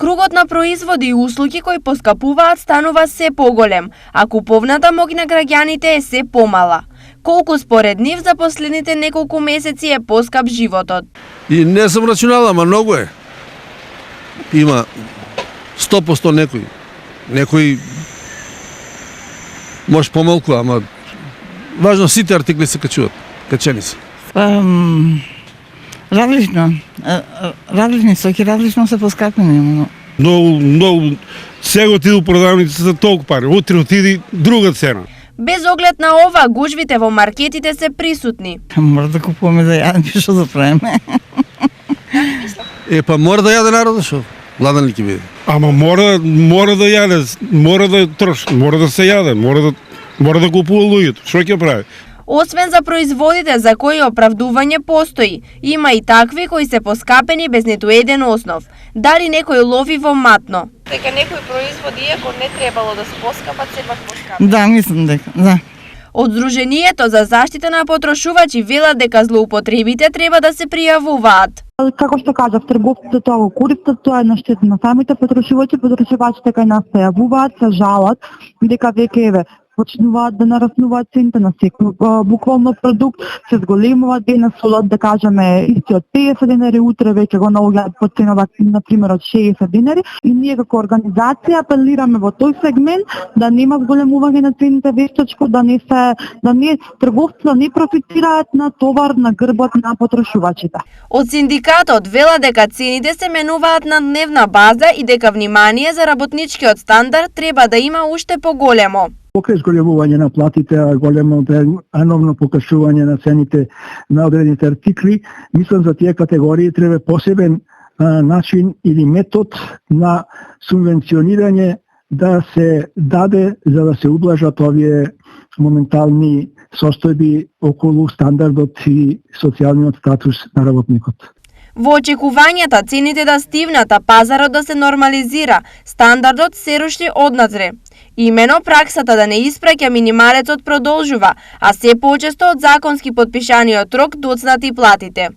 Кругот на производи и услуги кои поскапуваат станува се поголем, а куповната моќ на граѓаните е се помала. Колку според нив за последните неколку месеци е поскап животот? И не сум рачунала, ама многу е. Има 100% некои може помалку, ама важно сите артикли се качени се. Различно стоки различно се поскапени. Многу, сега отиду у продавниците за толку пари, утре отиди друга цена. Без оглед на ова, гужвите во маркетите се присутни. Мора да купуваме за јадење, што да правиме? Па мора да јаде народот, шо? Ладен ли ќе биде? Ама мора да јаде, мора да троши, мора да се јаде, мора да купува луѓето. Што ќе прави? Освен за производите за кои оправдување постои, има и такви кои се поскапени без ниту еден основ. Дали некој лови во матно? Дека некои производи, иако не требало да се поскапат, сепак поскапат. Да, мислам дека, да. Од Сдруженијето за заштита на потрошувачи велат дека злоупотребите треба да се пријавуваат. Како што кажав, трговците тоа го користат, тоа е на штета на самите потрошувачи, потрошувачите кај нас се јавуваат, се жалат, дека веќе почнуваат да нараснуваат цените на секој буквално продукт, се зголемуваат денес солот, да кажеме, исти од 50 денари, утре веќе го наоѓаат по ценова, например, од 60 денари. И ние како организација апелираме во тој сегмент да нема зголемување на цените вештачко, да не трговците да не профитираат на товар на грбот на потрошувачите. Од синдикатот вела дека цените се менуваат на дневна база и дека внимание за работничкиот стандард треба да има уште поголемо. Покрај зголемување на платите, големо еновно покажување на цените на одредените артикли, мислам за тие категории треба посебен начин или метод на субвенционирање да се даде за да се ублажат овие моментални состојби околу стандардот и социјалниот статус на работникот. Во очекувањата цените да стивнат, а пазарот да се нормализира, стандардот се руши однатре. Имено праксата да не испраќа минималецот продолжува, а се почесто од законски потпишаниот рок доцнати платите.